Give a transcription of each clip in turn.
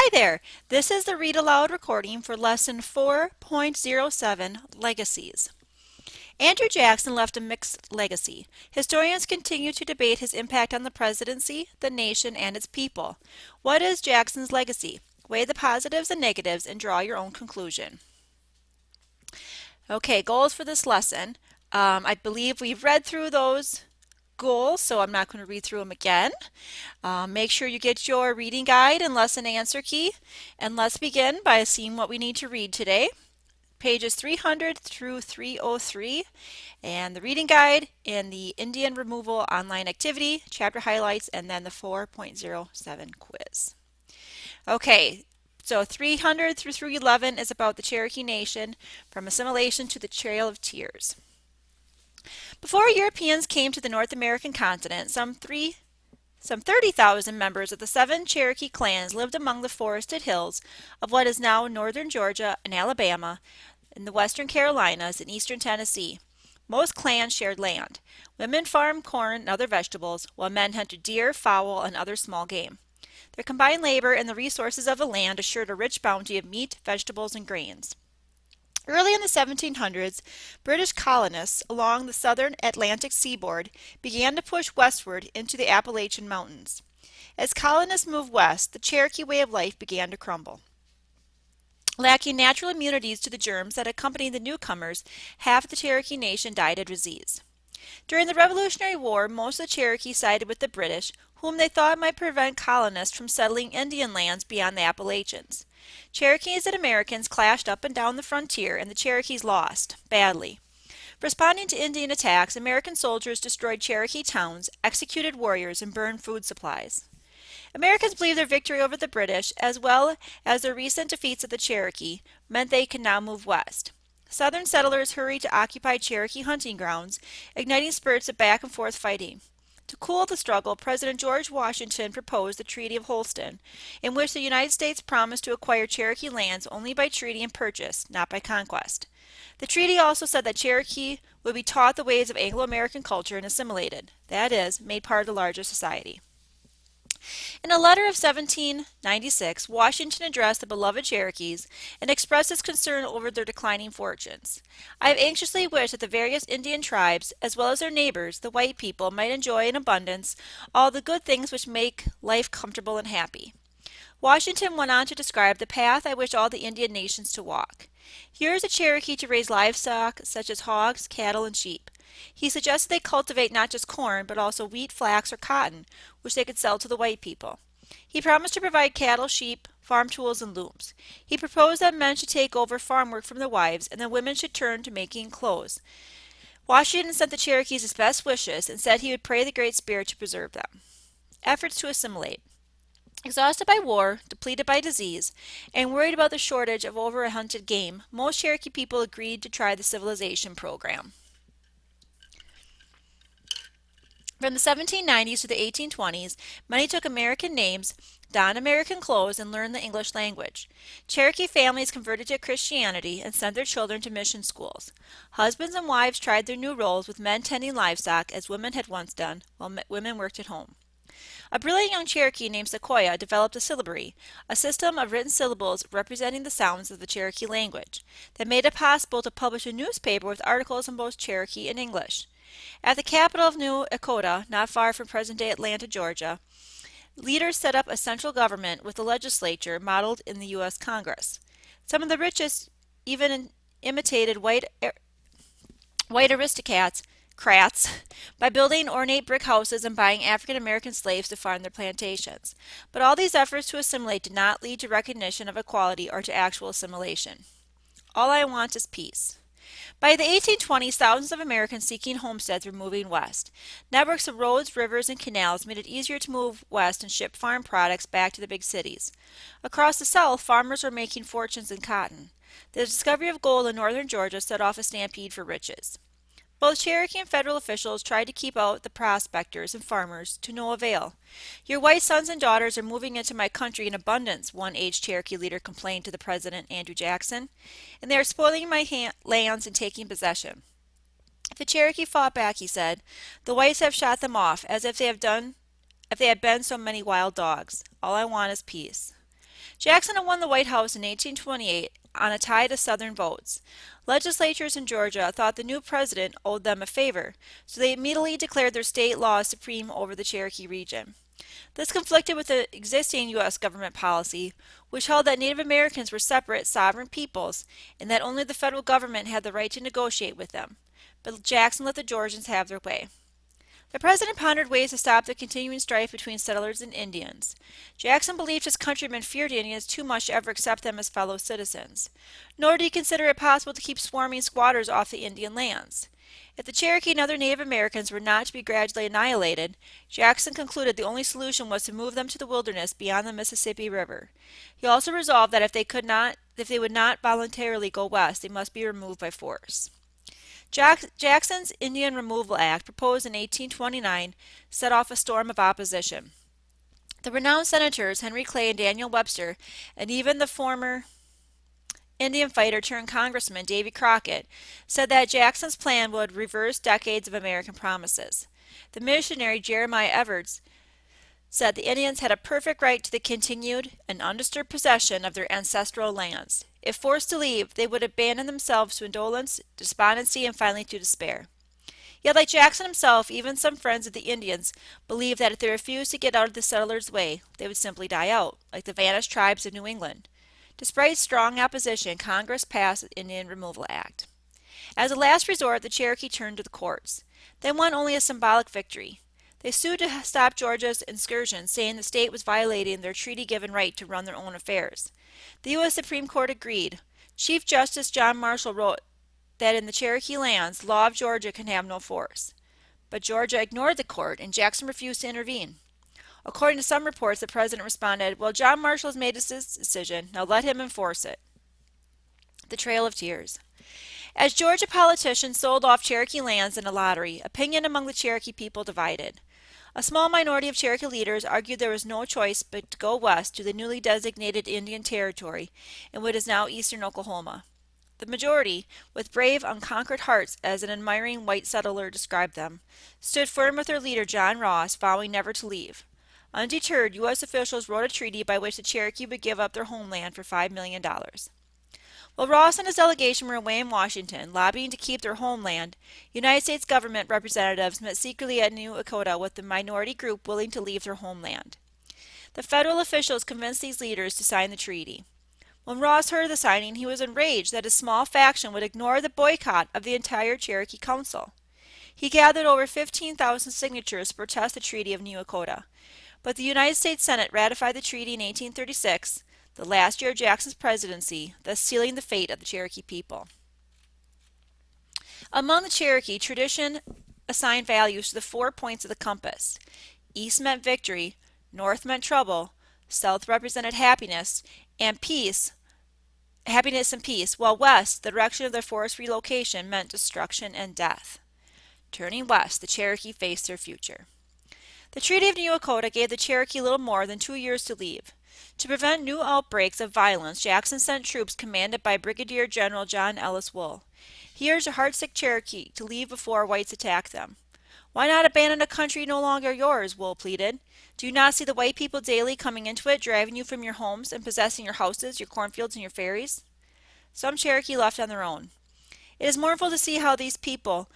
Hi there! This is the Read Aloud recording for Lesson 4.07, Legacies. Andrew Jackson left a mixed legacy. Historians continue to debate his impact on the presidency, the nation, and its people. What is Jackson's legacy? Weigh the positives and negatives and draw your own conclusion. Okay, goals for this lesson. I believe we've read through those goals, so I'm not going to read through them again. Make sure you get your reading guide and lesson answer key, and let's begin by seeing what we need to read today. Pages 300 through 303, and the reading guide and the Indian removal online activity, chapter highlights, and then the 4.07 quiz. Okay, so 300 through 311 is about the Cherokee Nation, from assimilation to the Trail of Tears. Before Europeans came to the North American continent, some 30,000 members of the 7 Cherokee clans lived among the forested hills of what is now northern Georgia and Alabama, in the western Carolinas, and eastern Tennessee. Most clans shared land. Women farmed corn and other vegetables, while men hunted deer, fowl, and other small game. Their combined labor and the resources of the land assured a rich bounty of meat, vegetables, and grains. Early in the 1700s, British colonists along the southern Atlantic seaboard began to push westward into the Appalachian Mountains. As colonists moved west, the Cherokee way of life began to crumble. Lacking natural immunities to the germs that accompanied the newcomers, half of the Cherokee Nation died of disease. During the Revolutionary War, most of the Cherokee sided with the British, whom they thought might prevent colonists from settling Indian lands beyond the Appalachians. Cherokees and Americans clashed up and down the frontier, and the Cherokees lost, badly. Responding to Indian attacks, American soldiers destroyed Cherokee towns, executed warriors, and burned food supplies. Americans believed their victory over the British, as well as their recent defeats of the Cherokee, meant they could now move west. Southern settlers hurried to occupy Cherokee hunting grounds, igniting spurts of back-and-forth fighting. To cool the struggle, President George Washington proposed the Treaty of Holston, in which the United States promised to acquire Cherokee lands only by treaty and purchase, not by conquest. The treaty also said that Cherokee would be taught the ways of Anglo-American culture and assimilated, that is, made part of the larger society. In a letter of 1796, Washington addressed the beloved Cherokees and expressed his concern over their declining fortunes. I have anxiously wished that the various Indian tribes, as well as their neighbors, the white people, might enjoy in abundance all the good things which make life comfortable and happy. Washington went on to describe the path I wish all the Indian nations to walk. Here is a Cherokee to raise livestock such as hogs, cattle, and sheep. He suggested they cultivate not just corn, but also wheat, flax, or cotton, which they could sell to the white people. He promised to provide cattle, sheep, farm tools, and looms. He proposed that men should take over farm work from the wives, and that women should turn to making clothes. Washington sent the Cherokees his best wishes and said he would pray the Great Spirit to preserve them. Efforts to assimilate. Exhausted by war, depleted by disease, and worried about the shortage of over-hunted game, most Cherokee people agreed to try the civilization program. From the 1790s to the 1820s, many took American names, donned American clothes, and learned the English language. Cherokee families converted to Christianity and sent their children to mission schools. Husbands and wives tried their new roles, with men tending livestock, as women had once done, while women worked at home. A brilliant young Cherokee named Sequoyah developed a syllabary, a system of written syllables representing the sounds of the Cherokee language, that made it possible to publish a newspaper with articles in both Cherokee and English. At the capital of New Echota, not far from present-day Atlanta, Georgia, leaders set up a central government with a legislature modeled in the U.S. Congress. Some of the richest even imitated white aristocrats by building ornate brick houses and buying African American slaves to farm their plantations. But all these efforts to assimilate did not lead to recognition of equality or to actual assimilation. All I want is peace. By the 1820s, thousands of Americans seeking homesteads were moving west. Networks of roads, rivers, and canals made it easier to move west and ship farm products back to the big cities. Across the South, farmers were making fortunes in cotton. The discovery of gold in northern Georgia set off a stampede for riches. Both Cherokee and federal officials tried to keep out the prospectors and farmers, to no avail. "Your white sons and daughters are moving into my country in abundance," one aged Cherokee leader complained to the President, Andrew Jackson, "and they are spoiling my lands and taking possession." If the Cherokee fought back, he said, "the whites have shot them off, as if they had been so many wild dogs. All I want is peace." Jackson had won the White House in 1828 on a tie to Southern votes. Legislatures in Georgia thought the new president owed them a favor, so they immediately declared their state laws supreme over the Cherokee region. This conflicted with the existing U.S. government policy, which held that Native Americans were separate, sovereign peoples and that only the federal government had the right to negotiate with them. But Jackson let the Georgians have their way. The president pondered ways to stop the continuing strife between settlers and Indians. Jackson believed his countrymen feared Indians too much to ever accept them as fellow citizens. Nor did he consider it possible to keep swarming squatters off the Indian lands. If the Cherokee and other Native Americans were not to be gradually annihilated, Jackson concluded the only solution was to move them to the wilderness beyond the Mississippi River. He also resolved that if they would not voluntarily go west, they must be removed by force. Jackson's Indian Removal Act, proposed in 1829, set off a storm of opposition. The renowned senators Henry Clay and Daniel Webster, and even the former Indian fighter turned congressman Davy Crockett, said that Jackson's plan would reverse decades of American promises. The missionary Jeremiah Everts said the Indians had a perfect right to the continued and undisturbed possession of their ancestral lands. If forced to leave, they would abandon themselves to indolence, despondency, and finally to despair. Yet, like Jackson himself, even some friends of the Indians believed that if they refused to get out of the settlers' way, they would simply die out, like the vanished tribes of New England. Despite strong opposition, Congress passed the Indian Removal Act. As a last resort, the Cherokee turned to the courts. They won only a symbolic victory. They sued to stop Georgia's incursion, saying the state was violating their treaty-given right to run their own affairs. The U.S. Supreme Court agreed. Chief Justice John Marshall wrote that in the Cherokee lands, law of Georgia can have no force. But Georgia ignored the court, and Jackson refused to intervene. According to some reports, the president responded, "Well, John Marshall has made his decision. Now let him enforce it." The Trail of Tears. As Georgia politicians sold off Cherokee lands in a lottery, opinion among the Cherokee people divided. A small minority of Cherokee leaders argued there was no choice but to go west to the newly designated Indian Territory in what is now eastern Oklahoma. The majority, with brave, unconquered hearts, as an admiring white settler described them, stood firm with their leader John Ross, vowing never to leave. Undeterred, U.S. officials wrote a treaty by which the Cherokee would give up their homeland for $5 million. While Ross and his delegation were away in Washington, lobbying to keep their homeland, United States government representatives met secretly at New Echota with the minority group willing to leave their homeland. The federal officials convinced these leaders to sign the treaty. When Ross heard of the signing, he was enraged that a small faction would ignore the boycott of the entire Cherokee Council. He gathered over 15,000 signatures to protest the Treaty of New Echota. But the United States Senate ratified the treaty in 1836, the last year of Jackson's presidency, thus sealing the fate of the Cherokee people. Among the Cherokee, tradition assigned values to the 4 points of the compass. East meant victory, north meant trouble, south represented happiness and peace, while west, the direction of their forced relocation, meant destruction and death. Turning west, the Cherokee faced their future. The Treaty of New Echota gave the Cherokee little more than 2 years to leave. To prevent new outbreaks of violence, Jackson sent troops commanded by Brigadier General John Ellis Wool. He urged the heartsick Cherokee to leave before whites attacked them. "Why not abandon a country no longer yours?" Wool pleaded. "Do you not see the white people daily coming into it, driving you from your homes and possessing your houses, your cornfields, and your ferries?" Some Cherokee left on their own. "It is mournful to see how these people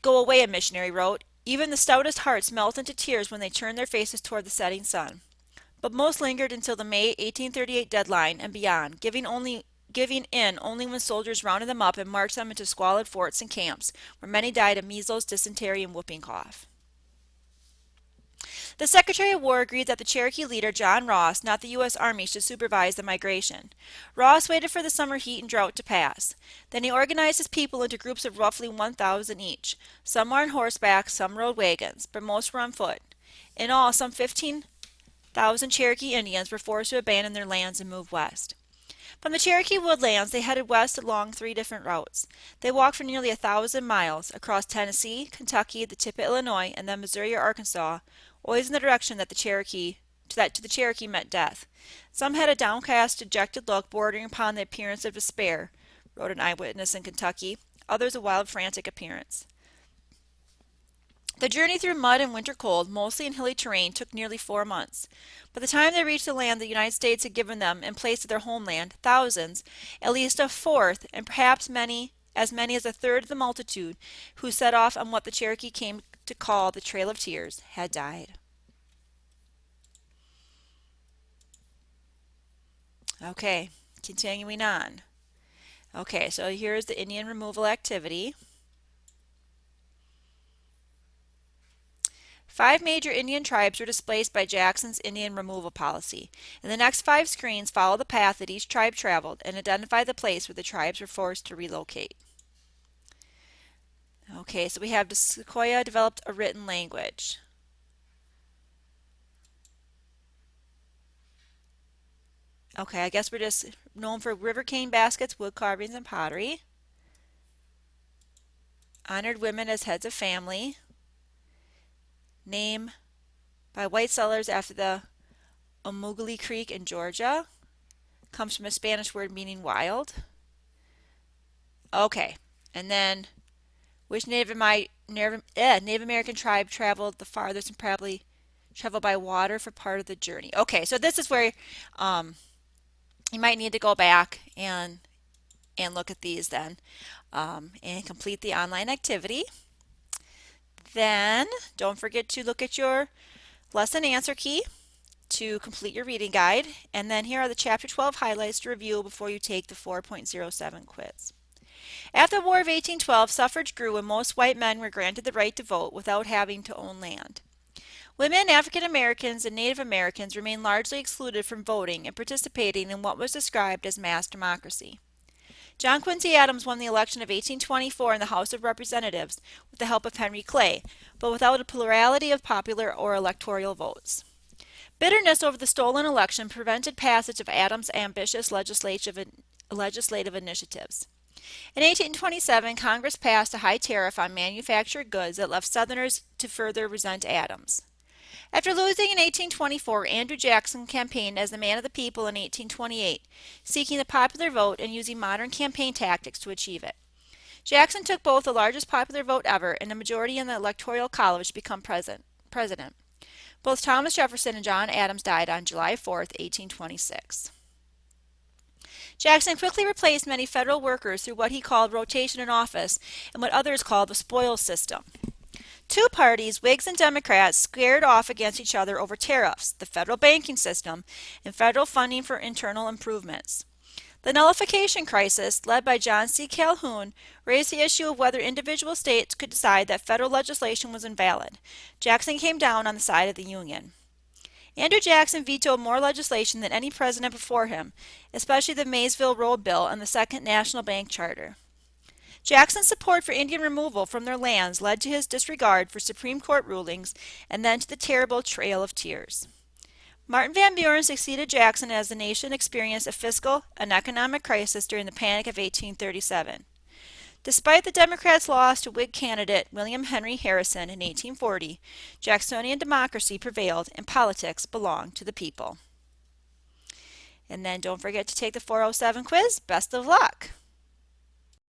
go away," a missionary wrote. "Even the stoutest hearts melt into tears when they turn their faces toward the setting sun." But most lingered until the May 1838 deadline and beyond, giving in only when soldiers rounded them up and marched them into squalid forts and camps, where many died of measles, dysentery, and whooping cough. The Secretary of War agreed that the Cherokee leader, John Ross, not the U.S. Army, should supervise the migration. Ross waited for the summer heat and drought to pass. Then he organized his people into groups of roughly 1,000 each. Some were on horseback, some rode wagons, but most were on foot. In all, some 15,000 Cherokee Indians were forced to abandon their lands and move west. From the Cherokee woodlands, they headed west along 3 different routes. They walked for nearly 1,000 miles across Tennessee, Kentucky, the tip of Illinois, and then Missouri or Arkansas, always in the direction that to the Cherokee meant death. Some had a downcast, dejected look bordering upon the appearance of despair, wrote an eyewitness in Kentucky, others a wild, frantic appearance. The journey through mud and winter cold, mostly in hilly terrain, took nearly 4 months. By the time they reached the land the United States had given them in place of their homeland, thousands, at least a fourth, and perhaps many as a third of the multitude who set off on what the Cherokee came to call the Trail of Tears, had died. Okay, continuing on. Okay, so here's the Indian removal activity. 5 major Indian tribes were displaced by Jackson's Indian removal policy. In the next 5 screens, follow the path that each tribe traveled and identify the place where the tribes were forced to relocate. Okay, so we have the Sequoyah developed a written language. Okay, I guess we're just known for river cane baskets, wood carvings, and pottery. Honored women as heads of family. Name by white settlers after the Omoglee Creek in Georgia. Comes from a Spanish word meaning wild. Okay, and then which Native American tribe traveled the farthest and probably traveled by water for part of the journey? Okay, so this is where you might need to go back and look at these then and complete the online activity. Then don't forget to look at your lesson answer key to complete your reading guide. And then here are the Chapter 12 highlights to review before you take the 4.07 quiz. After the War of 1812, suffrage grew and most white men were granted the right to vote without having to own land. Women, African Americans, and Native Americans remained largely excluded from voting and participating in what was described as mass democracy. John Quincy Adams won the election of 1824 in the House of Representatives with the help of Henry Clay, but without a plurality of popular or electoral votes. Bitterness over the stolen election prevented passage of Adams' ambitious legislative initiatives. In 1827, Congress passed a high tariff on manufactured goods that left Southerners to further resent Adams. After losing in 1824, Andrew Jackson campaigned as the man of the people in 1828, seeking the popular vote and using modern campaign tactics to achieve it. Jackson took both the largest popular vote ever and a majority in the Electoral College to become president. Both Thomas Jefferson and John Adams died on July 4, 1826. Jackson quickly replaced many federal workers through what he called rotation in office and what others called the spoils system. Two parties, Whigs and Democrats, squared off against each other over tariffs, the federal banking system, and federal funding for internal improvements. The nullification crisis, led by John C. Calhoun, raised the issue of whether individual states could decide that federal legislation was invalid. Jackson came down on the side of the Union. Andrew Jackson vetoed more legislation than any president before him, especially the Maysville Road Bill and the Second National Bank Charter. Jackson's support for Indian removal from their lands led to his disregard for Supreme Court rulings and then to the terrible Trail of Tears. Martin Van Buren succeeded Jackson as the nation experienced a fiscal and economic crisis during the Panic of 1837. Despite the Democrats' loss to Whig candidate William Henry Harrison in 1840, Jacksonian democracy prevailed and politics belonged to the people. And then don't forget to take the 407 quiz. Best of luck!